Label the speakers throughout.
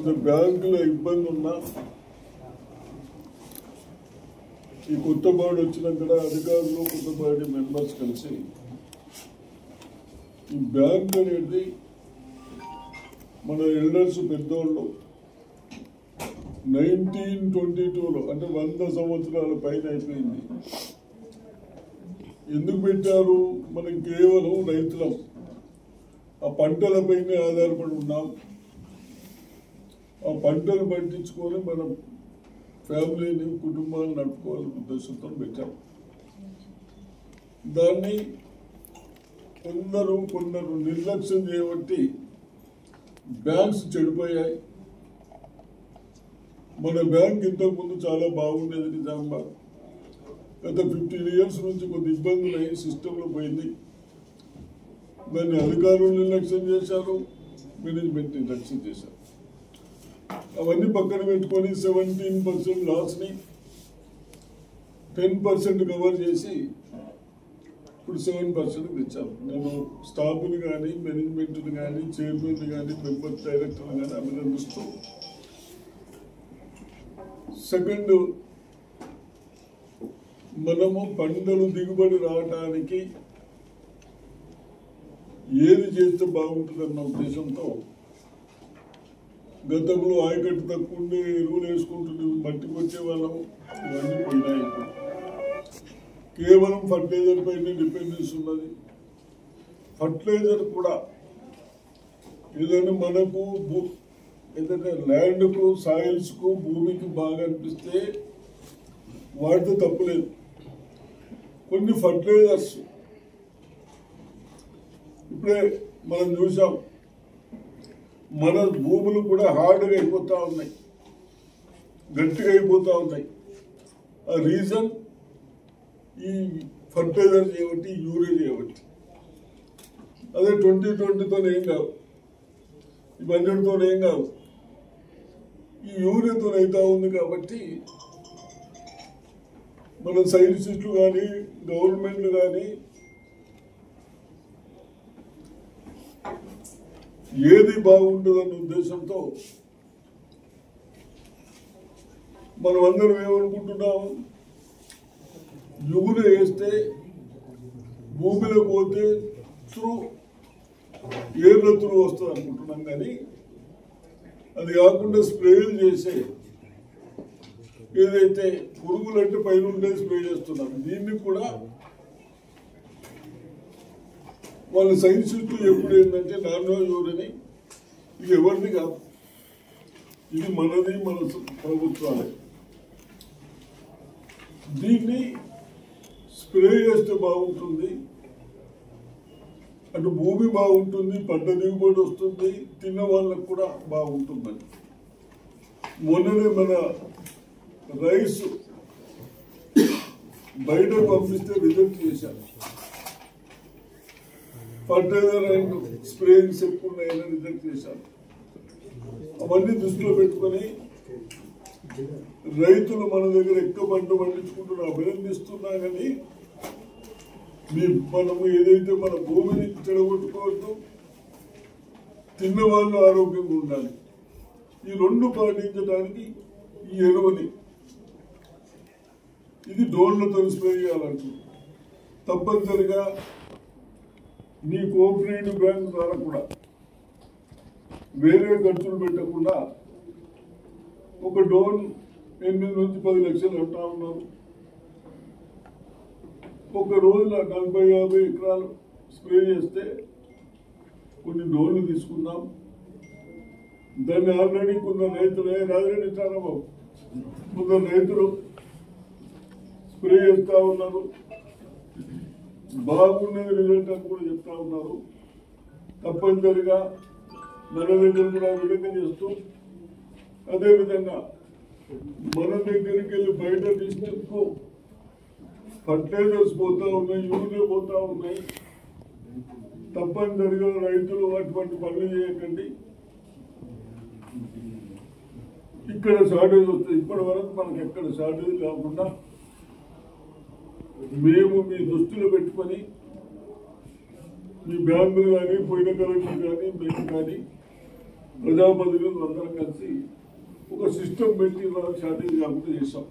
Speaker 1: కొంత బ్యాంకులో ఇబ్బంది ఉన్నా ఈ కొత్త బోర్డు వచ్చినాక అధికారులు కొత్త బోర్డు మెంబర్స్ కలిసి ఈ బ్యాంక్ అనేది మన ఎల్డర్స్ పెద్దోళ్ళు 1922లో అంటే 100 సంవత్సరాల పైన అయిపోయింది. ఎందుకు పెట్టారు? మనం కేవలం రైతులం, ఆ పంటలపైనే ఆధారపడి ఉన్నాం. ఆ పంటలు పండించుకొని మనం ఫ్యామిలీని కుటుంబాలను నడుపుకోవాలని ఉద్దేశంతో పెట్టాం. దాన్ని కొందరు నిర్లక్ష్యం చేయబట్టి బ్యాంక్స్ చెడిపోయాయి. మన బ్యాంక్ ఇంతకుముందు చాలా బాగుండేది. నిజామాబాద్ గత 15 years నుంచి కొద్ది ఇబ్బందులు అయ్యి సిస్టంలో పోయింది. దాన్ని అధికారులు నిర్లక్ష్యం చేశారు, మేనేజ్మెంట్ నిర్లక్ష్యం చేశారు. అవన్నీ పక్కన పెట్టుకొని 17% లాస్ని 10% కవర్ చేసి ఇప్పుడు 7% తెచ్చాము. నేను స్టాఫ్ని కానీ మేనేజ్మెంట్ని కానీ చైర్మన్ కానీ మెంబర్ డైరెక్టర్ని కానీ అభినందిస్తూ, సెకండ్ మనము పంటలు దిగుబడి రావడానికి ఏది చేస్తే బాగుంటుందన్న ఉద్దేశంతో గతంలో ఆయకట్టు తక్కువ ఉండే ఎరువులు వేసుకుంటుండే మట్టి కొట్టే వాళ్ళము, ఇవన్నీ పోయినాయి. కేవలం ఫర్టిలైజర్ పైన డిపెండెన్స్ ఉన్నది. ఫర్టిలైజర్ కూడా ఏదైనా మనకు ఏదైనా ల్యాండ్కు, సాయిల్స్కు, భూమికి బాగా అనిపిస్తే వాటితో తప్పులేదు. కొన్ని ఫర్టిలైజర్స్ ఇప్పుడే మనం చూసాం, మన భూములు కూడా హార్డ్గా అయిపోతూ ఉన్నాయి, గట్టిగా అయిపోతూ ఉన్నాయి. ఆ రీజన్ ఈ ఫర్టిలైజర్ చేయబట్టి, యూరియా చేయబట్టి. అదే 2020తో ఏం కాదు, ఈ 100తో ఏం కాదు, ఈ యూరియాతో అవుతా ఉంది. కాబట్టి మన సైంటిస్టులు కానీ గవర్నమెంట్లు కానీ ఏది బాగుంటుందన్న ఉద్దేశంతో మనం అందరం ఏమనుకుంటున్నాము, యూరియా వేస్తే భూమిలో పోతే ఏర్ల త్రూ వస్తుంది అనుకుంటున్నాం. కానీ అది కాకుండా స్ప్రేలు చేసే ఏదైతే పురుగులంటే పైన ఉండే స్ప్రే చేస్తున్నాం. దీన్ని కూడా వాళ్ళ సైంటిస్టులు ఎప్పుడు ఏంటంటే నానో యూరియని ఇది ఎవరిది కాదు, ఇది మనది, మన ప్రభుత్వాలే. దీన్ని స్ప్రే చేస్తే బాగుంటుంది, అటు భూమి బాగుంటుంది, పంట దిగుబడి వస్తుంది, తిన్న వాళ్ళకు కూడా బాగుంటుందని మొన్ననే మన రైస్ బయటకు పంపిస్తే రిజెక్ట్ చేశారు. ఫర్టిలైజర్ అండ్ స్ప్రేయింగ్స్ ఎక్కువ ఉన్నాయని రిజెక్ట్ చేశారు. అవన్నీ దృష్టిలో పెట్టుకొని రైతులు మన దగ్గర ఎక్కువ పంట పండించుకుంటున్నా అభినందిస్తున్నా. కానీ మనము ఏదైతే మన భూమిని చెడగొట్టుకోవద్దు, తిన్న వాళ్ళు ఆరోగ్యంగా ఉండాలి. ఈ రెండు పాటించడానికి ఈ ఎరువుని ఇది డ్రోన్లతో స్ప్రే చేయాలంటారు. తప్పనిసరిగా మీ కోఆపరేటివ్ బ్యాంక్ ద్వారా కూడా వేరే ఖర్చులు పెట్టకుండా ఒక డ్రోన్ 8 నుంచి 10 లక్షలు అంటా ఉన్నారు. ఒక రోజులో 40-50 ఎకరాలు స్ప్రే చేస్తే కొన్ని డ్రోన్లు తీసుకుందాం. దాన్ని ఆల్రెడీ కొందరు రైతులు రాజరెడ్డి ఇస్తారా బాబు, కొందరు రైతులు స్ప్రే చేస్తూ ఉన్నారు, బాగున్నది రిజల్ట్ అని కూడా చెప్తా ఉన్నారు. తప్పనిసరిగా మన దగ్గర కూడా విధంగా చేస్తూ, అదేవిధంగా మన దగ్గరికి వెళ్ళి బయట డిస్ట్రిక్ట్కు ఫర్టిలైజర్స్ పోతా ఉన్నాయి, యూరియా పోతా ఉన్నాయి. తప్పనిసరిగా రైతులు అటువంటి పనులు చేయకండి. ఇక్కడ షార్టేజ్ వస్తుంది. ఇప్పటి వరకు మనకు ఎక్కడ షార్టేజ్ కాకుండా మేము మీ దృష్టిలో పెట్టుకొని మీ బ్యాంకులు కానీ, పోయిన కలెక్టర్ కానీ, మేము కానీ ప్రజాప్రతినిధులు అందరం కలిసి ఒక సిస్టమ్ పెట్టి వాళ్ళకి షార్టేజ్ కాకుండా చేశాం.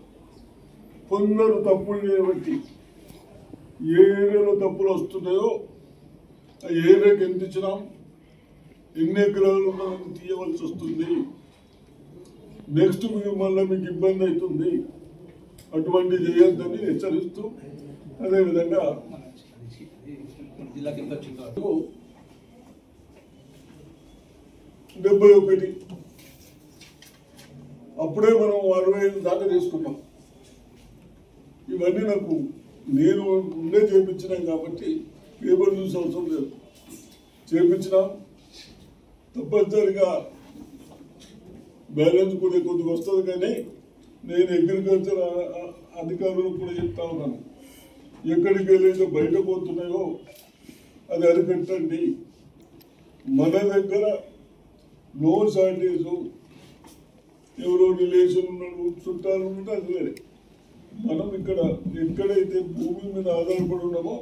Speaker 1: కొందరు తప్పులు చేయబట్టి ఏ ఏరియాలో తప్పులు వస్తున్నాయో ఆ ఏరియాకి ఎంత ఇచ్చినాం, ఎన్ని ఎకరాలు ఉన్నదని తీయవలసి వస్తుంది. నెక్స్ట్ మళ్ళీ మీకు ఇబ్బంది అవుతుంది, అటువంటి చేయొద్దని హెచ్చరిస్తూ, అదేవిధంగా 71 అప్పుడే మనం 65 దాకా తీసుకున్నాం. ఇవన్నీ నాకు నేను ఉండే చేయించినాం కాబట్టి పేపర్ చూసే అవసరం లేదు, చేయించినాం. తప్పనిసరిగా బ్యాలెన్స్ కూడా కొద్దిగా వస్తుంది. కానీ నేను అగ్రికల్చర్ అధికారులకు కూడా చెప్తా ఉన్నాను, ఎక్కడికి వెళ్ళేదో బయట పోతున్నాయో అది అరికట్టండి. మన దగ్గర నో షార్టేజ్, ఎవరో రిలేషన్ ఉన్నాడు, చుట్టాలు ఉంటే అది వేరే. మనం ఇక్కడ ఎక్కడైతే భూమి మీద ఆధారపడి ఉన్నామో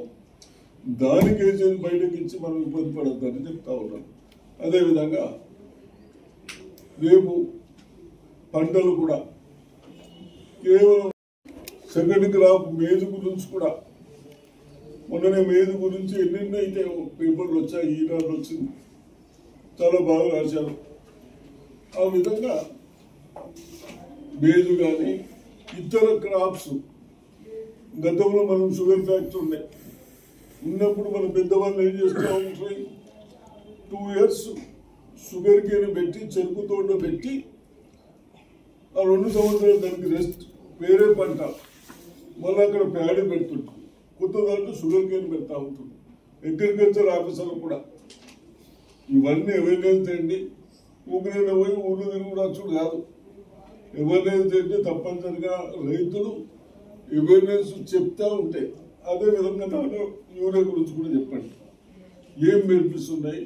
Speaker 1: దానికేసి బయటకి ఇచ్చి మనం ఇబ్బంది పడద్దని చెప్తా ఉన్నాను. అదేవిధంగా రేపు పంటలు కూడా కేవలం సెకండ్ క్రాప్ మేజు గురించి కూడా, మొన్ననే మేజు గురించి ఎన్నెన్నో అయితే పేపర్లు వచ్చాయి, ఈనాడు వచ్చింది, చాలా బాగా రాశారు. ఆ విధంగా మేజు కానీ ఇతర క్రాప్స్, గతంలో మనం షుగర్ ఫ్యాక్టరీ ఉన్నప్పుడు మన పెద్దవాళ్ళు ఏం చేస్తూ ఉంటాయి, 2 years షుగర్ కేన్ పెట్టి చెరుకు తోట పెట్టి ఆ 2 సంవత్సరాలు దానికి రెస్ట్, వేరే పంట, మళ్ళీ అక్కడ ప్యాడీ పెడుతుంటారు, కొత్త దాంట్లో షుగర్ కేన్ పెడతా ఉంటుంది. అగ్రికల్చర్ ఆఫీసర్లు కూడా ఇవన్నీ అవేర్నెస్ చేయండి. ఊపిరైనా పోయి ఊళ్ళు తిరుగుడు కాదు, అవేర్నెస్ చేయండి. తప్పనిసరిగా రైతులు అవేర్నెస్ చెప్తా ఉంటాయి. అదేవిధంగా నాకు యూరియా గురించి కూడా చెప్పండి, ఏం బెనిఫిట్స్ ఉన్నాయి.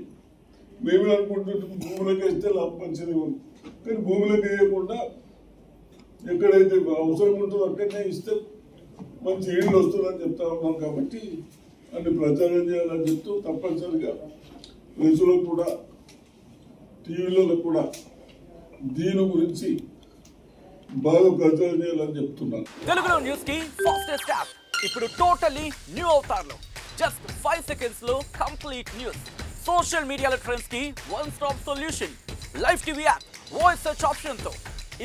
Speaker 1: మేమే అనుకుంటుంటాం భూములకు వేస్తే లాభం మంచిది, కానీ భూములకు వేయకుండా ఎక్కడైతే అవసరం ఉంటుందో అక్కడనే ఇస్తే మంచి ఈళ్ళు వస్తుందని చెప్తా ఉన్నాం. కాబట్టి అన్ని ప్రచారం చేయాలని చెప్తూ తప్పనిసరిగా రైతులకు కూడా టీవీలలో కూడా దీని గురించి బాగా ప్రచారం చేయాలని చెప్తున్నాను.
Speaker 2: తెలుగులో న్యూస్ కి ఫాస్టెస్ట్ యాప్ ఇప్పుడు టోటల్లీ న్యూ అవతార్లో జస్ట్ 5 seconds లో కంప్లీట్ న్యూస్. సోషల్ మీడియాలో ట్రెండ్స్ కి one stop solution. Live TV app voice search option తో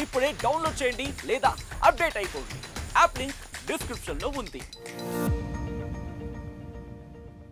Speaker 2: ఇప్పుడే డౌన్లోడ్ చేయండి లేదా అప్డేట్ అయిపోండి. యాప్ లింక్ డిస్క్రిప్షన్ లో ఉంది.